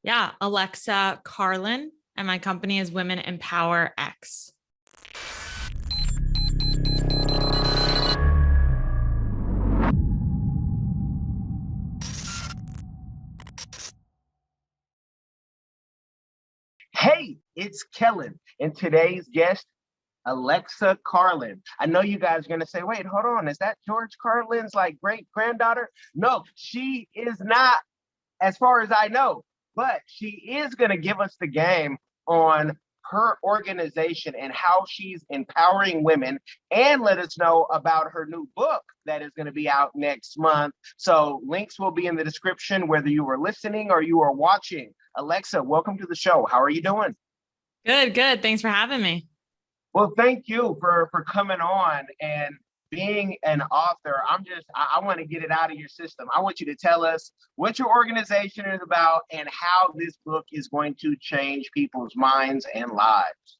Yeah, Alexa Carlin, and my company is Women Empower X. Hey, it's Kellen, and today's guest, Alexa Carlin. I know you guys are going to say, wait, hold on, is that George Carlin's like great granddaughter? No, she is not, as far as I know, but she is going to give us the game on her organization and how she's empowering women and let us know about her new book that is going to be out next month. So links will be in the description, whether you are listening or you are watching. Alexa, welcome to the show. How are you doing? Good, good. Thanks for having me. Well, thank you for coming on and being an author. I want to get it out of your system. I want you to tell us what your organization is about and how this book is going to change people's minds and lives.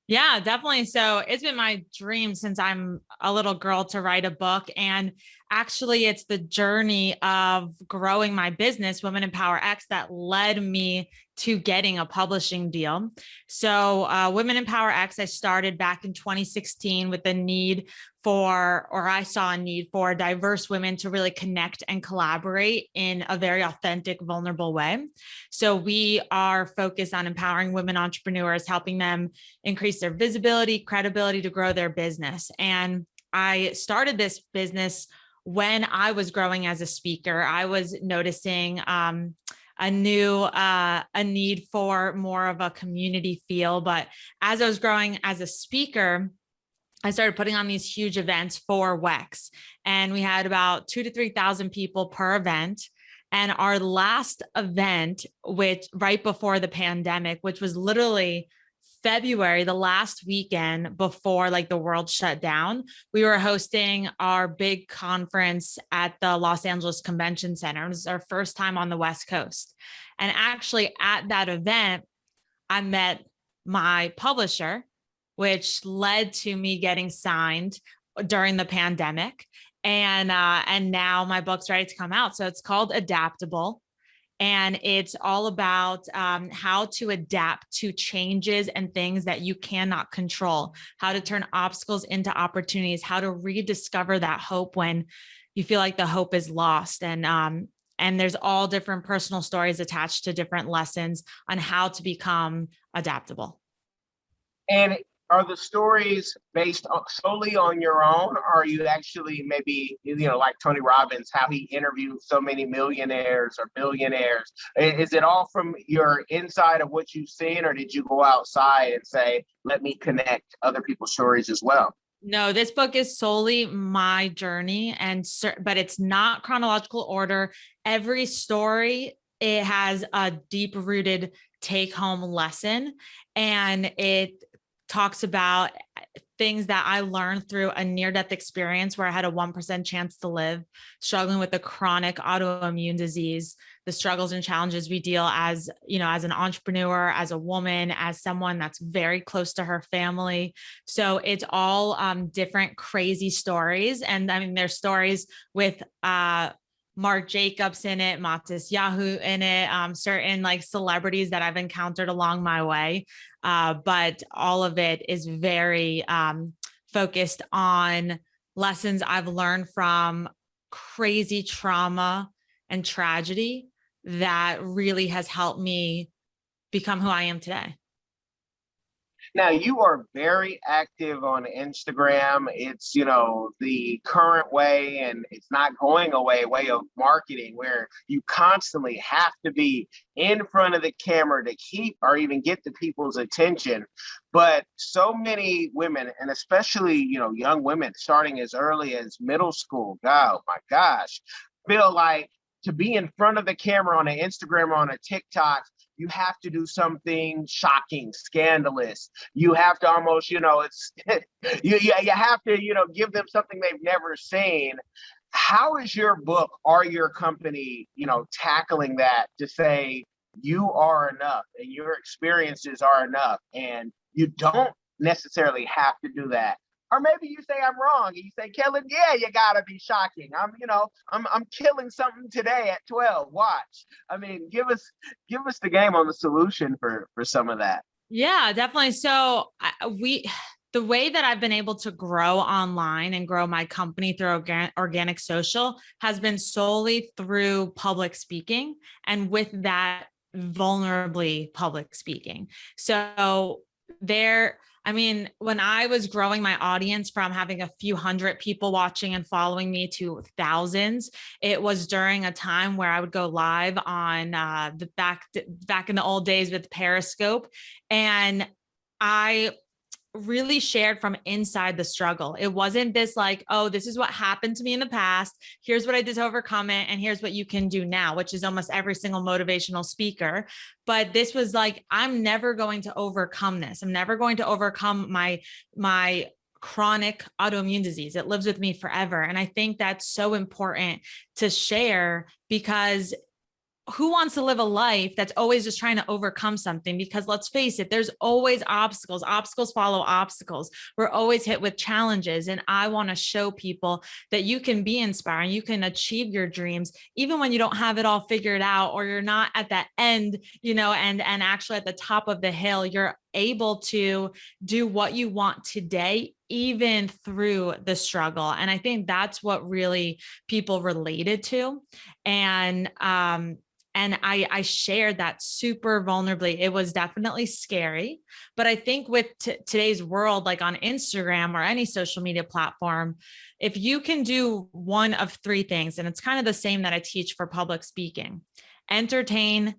Yeah, definitely. So it's been my dream since I'm a little girl to write a book. And actually, it's the journey of growing my business, Women Empower X, that led me to getting a publishing deal. So, Women Empower X, I started back in 2016 with the need I saw a need for diverse women to really connect and collaborate in a very authentic, vulnerable way. So, we are focused on empowering women entrepreneurs, helping them increase their visibility, credibility to grow their business. And I started this business when I was growing as a speaker. I was noticing a need for more of a community feel. But as I was growing as a speaker, I started putting on these huge events for WEX, and we had about 2,000 to 3,000 people per event. And our last event, which right before the pandemic, which was literally February, the last weekend before like the world shut down, we were hosting our big conference at the Los Angeles Convention Center. It was our first time on the West Coast. And actually at that event, I met my publisher, which led to me getting signed during the pandemic. And now my book's ready to come out. So it's called Adaptable. And it's all about how to adapt to changes and things that you cannot control, how to turn obstacles into opportunities, how to rediscover that hope when you feel like the hope is lost. And there's all different personal stories attached to different lessons on how to become adaptable. And are the stories based solely on your own, or are you actually maybe, like Tony Robbins, how he interviewed so many millionaires or billionaires? Is it all from your inside of what you've seen, or did you go outside and say, let me connect other people's stories as well? No, this book is solely my journey, but it's not chronological order. Every story, it has a deep rooted take home lesson, and it talks about things that I learned through a near-death experience where I had a 1% chance to live, struggling with a chronic autoimmune disease, the struggles and challenges we deal as, as an entrepreneur, as a woman, as someone that's very close to her family. So it's all different crazy stories. And I mean, there's stories with Marc Jacobs in it, Matis Yahoo in it, certain like celebrities that I've encountered along my way. But all of it is very focused on lessons I've learned from crazy trauma and tragedy that really has helped me become who I am today. Now, you are very active on Instagram. It's, the current way, and it's not going away way of marketing where you constantly have to be in front of the camera to keep or even get the people's attention. But so many women, and especially, young women starting as early as middle school, oh my gosh, feel like to be in front of the camera on an Instagram or on a TikTok, you have to do something shocking, scandalous. You have to almost, it's you have to, give them something they've never seen. How is your book or your company, tackling that to say you are enough and your experiences are enough, and you don't necessarily have to do that Or maybe you say I'm wrong and you say, Kellen, yeah, you gotta be shocking. I'm killing something today at 12. Watch. I mean, give us the game on the solution for some of that. Yeah, definitely. So the way that I've been able to grow online and grow my company through organic social has been solely through public speaking, and with that, vulnerably public speaking. So there, I mean, when I was growing my audience from having a few hundred people watching and following me to thousands, it was during a time where I would go live on the back in the old days with Periscope, and I really shared from inside the struggle. It wasn't this like, oh, this is what happened to me in the past. Here's what I did to overcome it. And here's what you can do now, which is almost every single motivational speaker. But this was like, I'm never going to overcome this. I'm never going to overcome my chronic autoimmune disease. It lives with me forever. And I think that's so important to share, because who wants to live a life that's always just trying to overcome something? Because let's face it, there's always obstacles. Obstacles follow obstacles. We're always hit with challenges. And I want to show people that you can be inspiring. You can achieve your dreams, even when you don't have it all figured out, or you're not at that end, and actually at the top of the hill. You're able to do what you want today, even through the struggle. And I think that's what really people related to. And I shared that super vulnerably. It was definitely scary, but I think with today's world, like on Instagram or any social media platform, if you can do one of three things, and it's kind of the same that I teach for public speaking: entertain,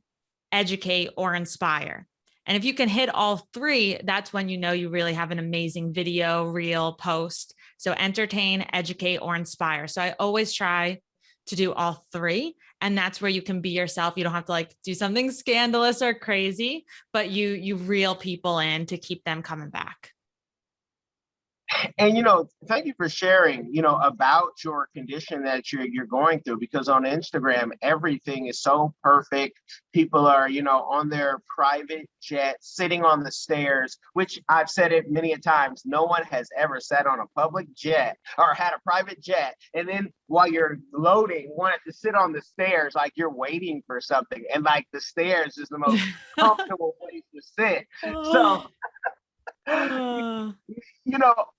educate, or inspire. And if you can hit all three, that's when you really have an amazing video, reel, post. So entertain, educate, or inspire. So I always try to do all three. And that's where you can be yourself. You don't have to like do something scandalous or crazy, but you reel people in to keep them coming back. And thank you for sharing about your condition that you're going through, because on Instagram everything is so perfect. People are on their private jet, sitting on the stairs, which I've said it many a times, no one has ever sat on a public jet or had a private jet and then while you're loading wanted to sit on the stairs like you're waiting for something, and like the stairs is the most comfortable place to sit. So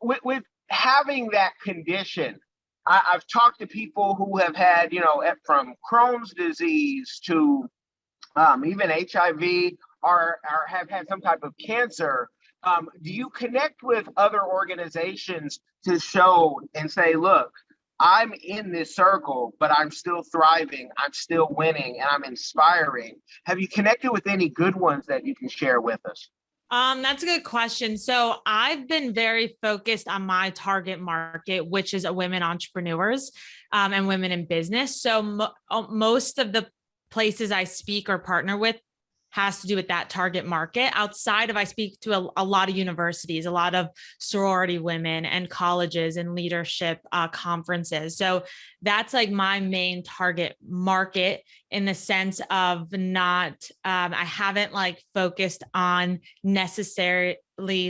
with having that condition, I've talked to people who have had, from Crohn's disease to even HIV, or have had some type of cancer. Do you connect with other organizations to show and say, look, I'm in this circle, but I'm still thriving, I'm still winning, and I'm inspiring? Have you connected with any good ones that you can share with us? That's a good question. So I've been very focused on my target market, which is women entrepreneurs, and women in business. So most of the places I speak or partner with has to do with that target market. Outside of, I speak to a lot of universities, a lot of sorority women and colleges and leadership conferences. So that's like my main target market, in the sense of not, I haven't like focused on necessarily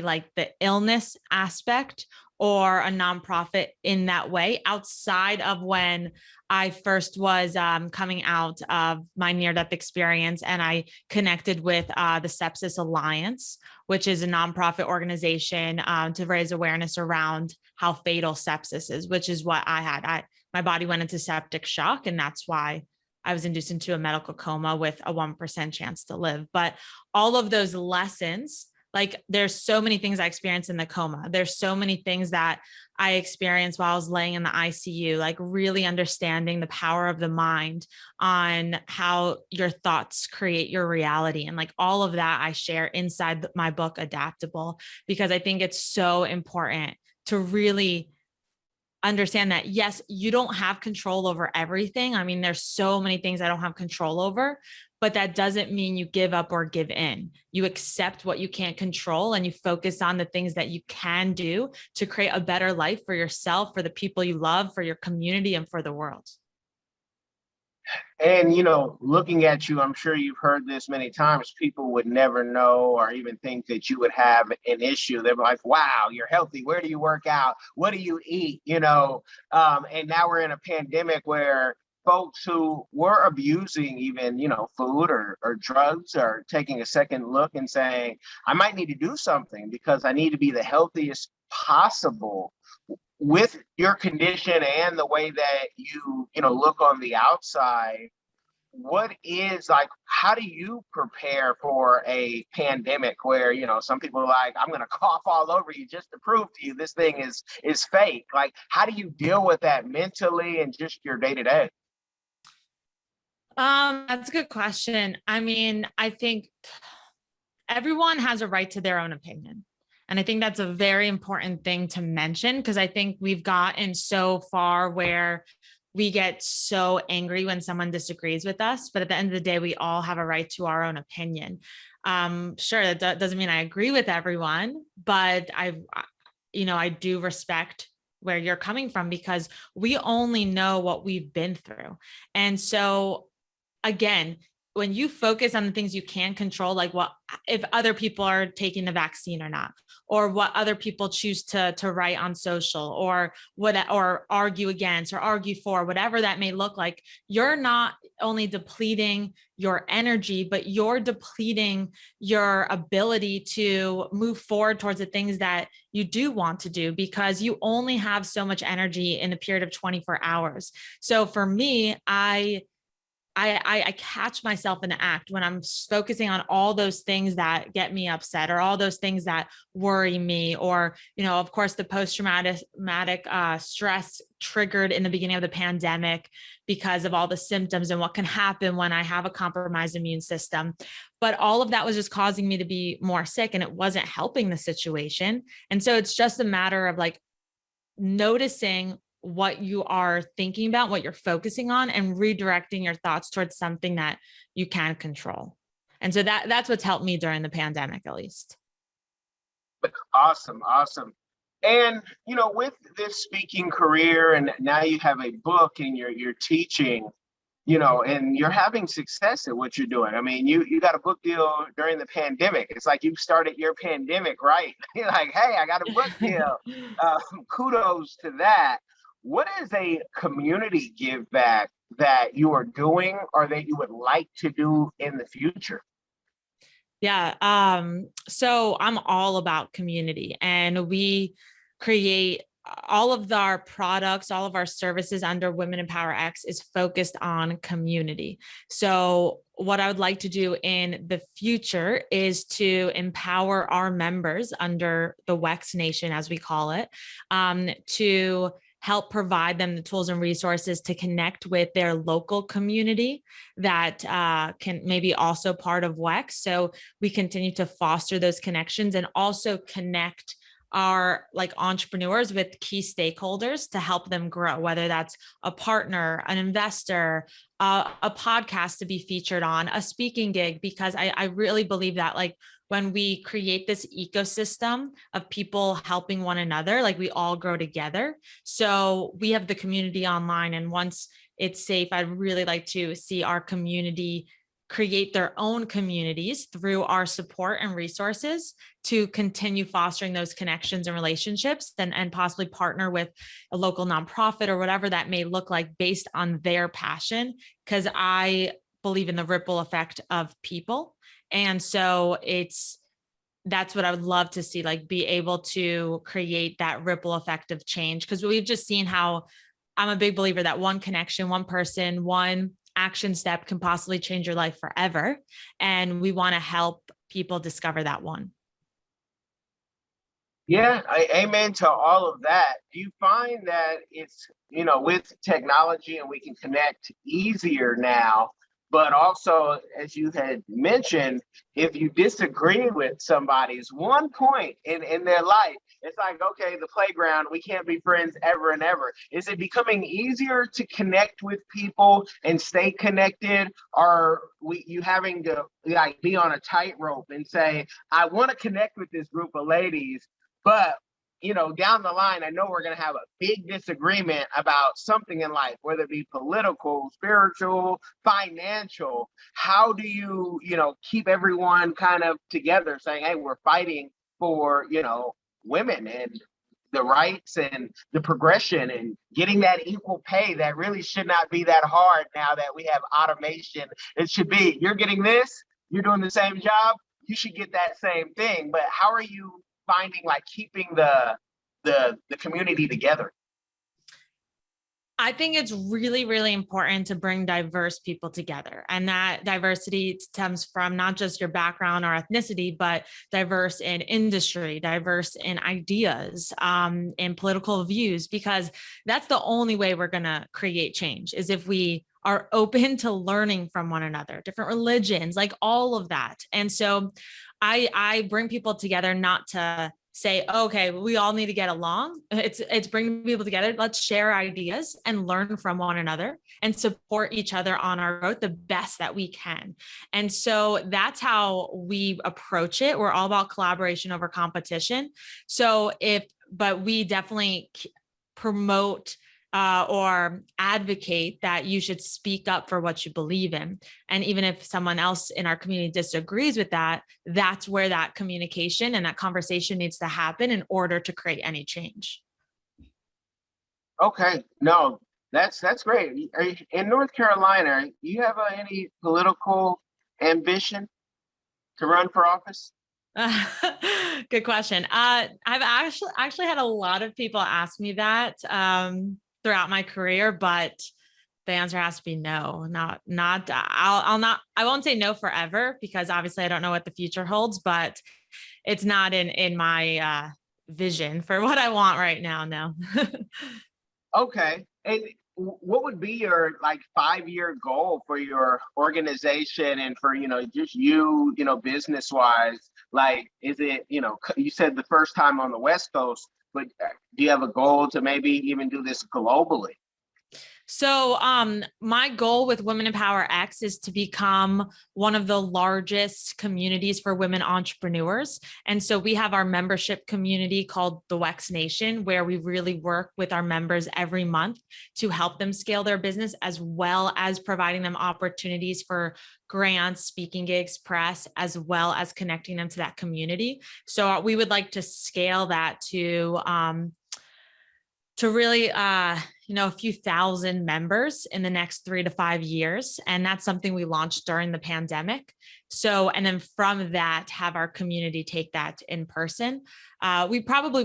like the illness aspect or a nonprofit in that way, outside of when I first was coming out of my near-death experience, and I connected with the Sepsis Alliance, which is a nonprofit organization to raise awareness around how fatal sepsis is, which is what I had. My body went into septic shock, and that's why I was induced into a medical coma with a 1% chance to live. But all of those lessons, like there's so many things I experienced in the coma. There's so many things that I experienced while I was laying in the ICU, like really understanding the power of the mind on how your thoughts create your reality. And like all of that I share inside my book, Adaptable, because I think it's so important to really understand that, yes, you don't have control over everything. I mean, there's so many things I don't have control over, but that doesn't mean you give up or give in. You accept what you can't control and you focus on the things that you can do to create a better life for yourself, for the people you love, for your community, and for the world. And, looking at you, I'm sure you've heard this many times. People would never know or even think that you would have an issue. They're like, wow, you're healthy. Where do you work out? What do you eat? And now we're in a pandemic where folks who were abusing even, food or drugs are taking a second look and saying, I might need to do something because I need to be the healthiest possible with your condition and the way that you look on the outside. What is like, how do you prepare for a pandemic where some people are like, I'm going to cough all over you just to prove to you this thing is fake? Like, how do you deal with that mentally and just your day to day? That's a good question. I mean, I think everyone has a right to their own opinion. And I think that's a very important thing to mention, because I think we've gotten so far where we get so angry when someone disagrees with us. But at the end of the day, we all have a right to our own opinion. Sure, that doesn't mean I agree with everyone, but I do respect where you're coming from, because we only know what we've been through. And so again, when you focus on the things you can control, like what if other people are taking the vaccine or not, or what other people choose to write on social, or argue against or argue for, whatever that may look like, you're not only depleting your energy, but you're depleting your ability to move forward towards the things that you do want to do, because you only have so much energy in a period of 24 hours. So for me, I catch myself in the act when I'm focusing on all those things that get me upset, or all those things that worry me, or, of course, the post-traumatic stress triggered in the beginning of the pandemic because of all the symptoms and what can happen when I have a compromised immune system. But all of that was just causing me to be more sick, and it wasn't helping the situation. And so it's just a matter of like noticing what you are thinking about, what you're focusing on, and redirecting your thoughts towards something that you can control. And so that's what's helped me during the pandemic, at least. Awesome. And with this speaking career, and now you have a book and you're teaching, and you're having success at what you're doing. I mean, you got a book deal during the pandemic. It's like you started your pandemic, right? You're like, hey, I got a book deal. Kudos to that. What is a community give back that you are doing or that you would like to do in the future? Yeah. So I'm all about community, and we create all of our products, all of our services under Women in Power X is focused on community. So what I would like to do in the future is to empower our members under the WEX Nation, as we call it, to help provide them the tools and resources to connect with their local community that can maybe also part of WEX. So we continue to foster those connections and also connect our like entrepreneurs with key stakeholders to help them grow, whether that's a partner, an investor, a podcast to be featured on, a speaking gig, because I really believe that like when we create this ecosystem of people helping one another, like we all grow together. So we have the community online, and once it's safe, I'd really like to see our community create their own communities through our support and resources to continue fostering those connections and relationships, and possibly partner with a local nonprofit or whatever that may look like based on their passion. Because I believe in the ripple effect of people. And so that's what I would love to see, like be able to create that ripple effect of change. Because we've just seen how I'm a big believer that one connection, one person, one action step can possibly change your life forever. And we want to help people discover that one. Yeah, amen to all of that. Do you find that it's, with technology and we can connect easier now, but also, as you had mentioned, if you disagree with somebody's one point in their life, it's like, okay, the playground, we can't be friends ever and ever. Is it becoming easier to connect with people and stay connected? Or you having to like be on a tightrope and say, I want to connect with this group of ladies, but down the line, I know we're going to have a big disagreement about something in life, whether it be political, spiritual, financial. How do you, keep everyone kind of together saying, hey, we're fighting for, women and the rights and the progression and getting that equal pay that really should not be that hard now that we have automation. It should be, you're getting this, you're doing the same job, you should get that same thing. But how are you finding like keeping the community together? I think it's really, really important to bring diverse people together. And that diversity stems from not just your background or ethnicity, but diverse in industry, diverse in ideas, in political views, because that's the only way we're going to create change is if we are open to learning from one another, different religions, like all of that. And so I bring people together not to say, okay, we all need to get along. It's bringing people together. Let's share ideas and learn from one another and support each other on our growth the best that we can. And so that's how we approach it. We're all about collaboration over competition. But we definitely promote or advocate that you should speak up for what you believe in. And even if someone else in our community disagrees with that, that's where that communication and that conversation needs to happen in order to create any change. Okay, no, that's great. Are you, in North Carolina, do you have any political ambition to run for office? Good question. I've actually had a lot of people ask me that throughout my career, but the answer has to be no. I won't say no forever because obviously I don't know what the future holds, but it's not in my vision for what I want right now. No. Okay. And what would be your like 5-year goal for your organization and for, just business wise? Like, is it, you said the first time on the West Coast, but do you have a goal to maybe even do this globally? So my goal with Women in Power X is to become one of the largest communities for women entrepreneurs. And so we have our membership community called the WEX Nation, where we really work with our members every month to help them scale their business, as well as providing them opportunities for grants, speaking gigs, press, as well as connecting them to that community. So we would like to scale that to really, a few thousand members in the next 3 to 5 years. And that's something we launched during the pandemic. So, and then from that, have our community take that in person. We definitely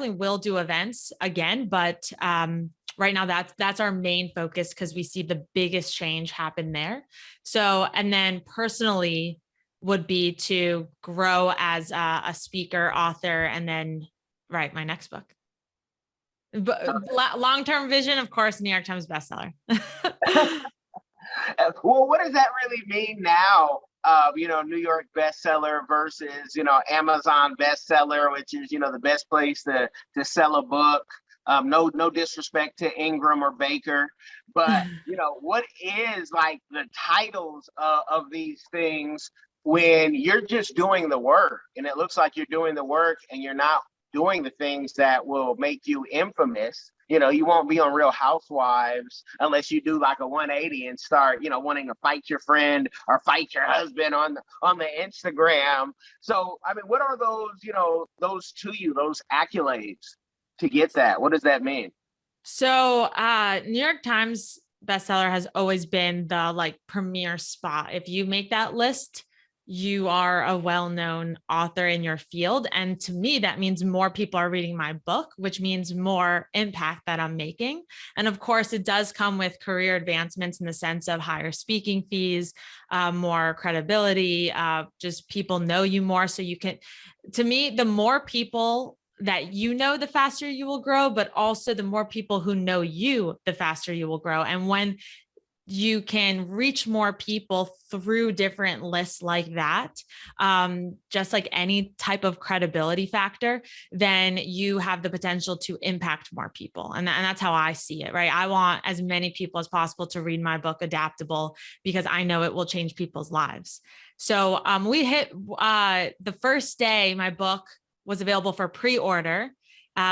will do events again, but right now that's our main focus because we see the biggest change happen there. So, and then personally would be to grow as a speaker, author, and then write my next book. But long-term vision, of course, New York Times bestseller. Well, what does that really mean now? New York bestseller versus, Amazon bestseller, which is, the best place to sell a book. No disrespect to Ingram or Baker, but, what is like the titles of these things when you're just doing the work and it looks like you're doing the work and you're not doing the things that will make you infamous? You won't be on Real Housewives unless you do like a 180 and start, wanting to fight your friend or fight your husband on the Instagram. So, I mean, what are those those accolades to get that? What does that mean? So, New York Times bestseller has always been the premier spot. If you make that list, you are a well-known author in your field. And to me, that means more people are reading my book, which means more impact that I'm making. And of course, it does come with career advancements in the sense of higher speaking fees, more credibility, just people know you more. So to me, the more people that the faster you will grow, but also the more people who know you, the faster you will grow. And when you can reach more people through different lists like that, just like any type of credibility factor, then you have the potential to impact more people. And that's how I see it, right? I want as many people as possible to read my book, Adaptable, because I know it will change people's lives. So we hit the first day my book was available for pre-order.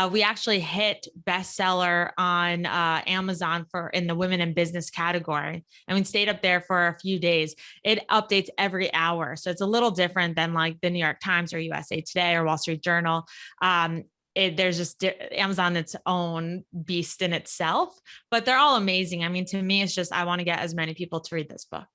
We actually hit bestseller on Amazon for in the women in business category, and we stayed up there for a few days. It updates every hour, so it's a little different than like the New York Times or USA Today or Wall Street Journal. There's just Amazon its own beast in itself, but they're all amazing. I mean, to me, it's just I want to get as many people to read this book.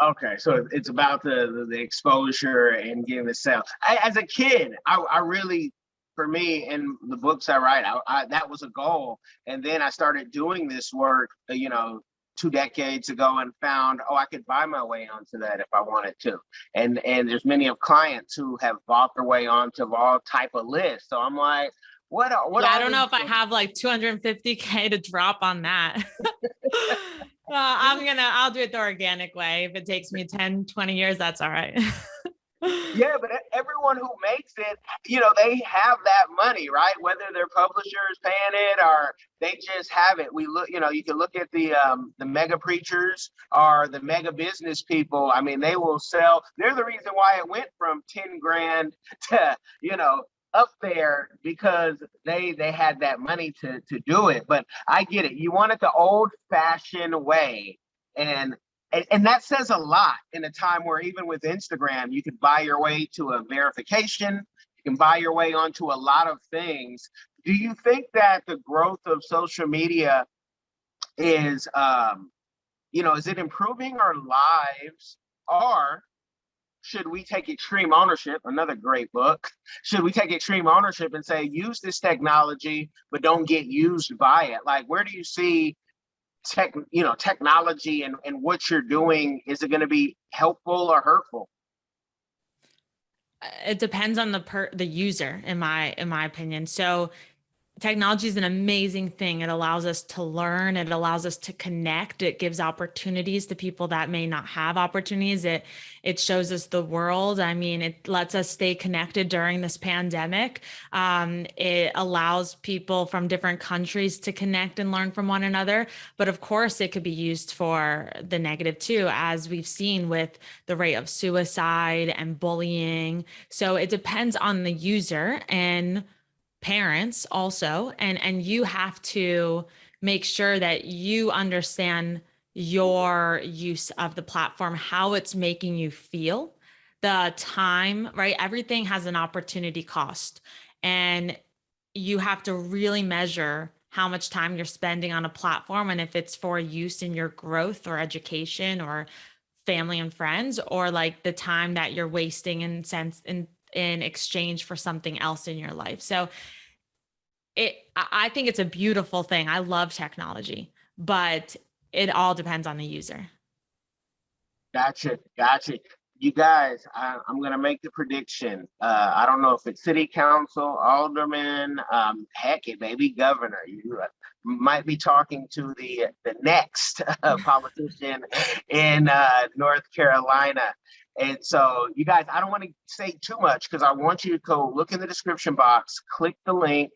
Okay, so it's about the exposure and getting the sale. As a kid, I really, for me, in the books I write, that was a goal. And then I started doing this work, 2 decades ago, and found, I could buy my way onto that if I wanted to. And there's many of clients who have bought their way onto all type of lists. So I'm like, what yeah, I don't know if I have like 250K to drop on that. I'll do it the organic way. If it takes me 10, 20 years, that's all right. Yeah, but everyone who makes it, they have that money, right? Whether their publishers paying it or they just have it. We look, you can look at the mega preachers or the mega business people. I mean, they will sell. They're the reason why it went from 10 grand to, up there, because they had that money to do it. But I get it. You want it the old fashioned way. And that says a lot in a time where even with Instagram, you can buy your way to a verification. You can buy your way onto a lot of things. Do you think that the growth of social media is, is it improving our lives, or should we take extreme ownership? Another great book. Should we take extreme ownership and say, use this technology, but don't get used by it? Like, where do you see technology and what you're doing? Is it going to be helpful or hurtful? It depends on the user, in my opinion. So technology is an amazing thing. It allows us to learn. It allows us to connect. It gives opportunities to people that may not have opportunities. It shows us the world. I mean, it lets us stay connected during this pandemic. It allows people from different countries to connect and learn from one another. But of course, it could be used for the negative too, as we've seen with the rate of suicide and bullying. So it depends on the user and parents also, and you have to make sure that you understand your use of the platform, how it's making you feel, the time, right? Everything has an opportunity cost, and you have to really measure how much time you're spending on a platform, and if it's for use in your growth or education or family and friends, or like the time that you're wasting in exchange for something else in your life. So I think it's a beautiful thing. I love technology, but it all depends on the user. Gotcha. You guys, I'm going to make the prediction. I don't know if it's city council, alderman, heck, it may be governor. You might be talking to the next politician in North Carolina. And so, you guys, I don't want to say too much because I want you to go look in the description box, click the link,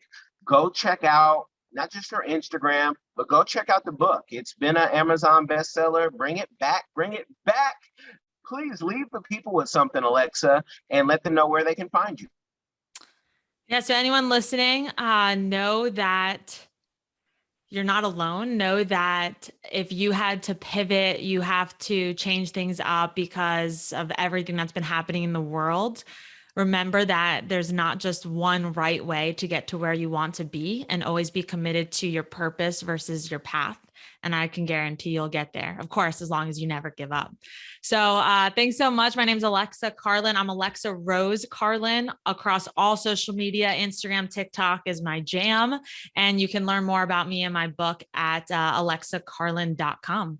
go check out not just her Instagram, but go check out the book. It's been an Amazon bestseller. Bring it back. Please leave the people with something, Alexa, and let them know where they can find you. Yeah. So anyone listening, know that you're not alone. Know that if you had to pivot, you have to change things up because of everything that's been happening in the world. Remember that there's not just one right way to get to where you want to be, and always be committed to your purpose versus your path. And I can guarantee you'll get there, of course, as long as you never give up. So thanks so much. My name's Alexa Carlin. I'm Alexa Rose Carlin across all social media. Instagram, TikTok is my jam. And you can learn more about me and my book at alexacarlin.com.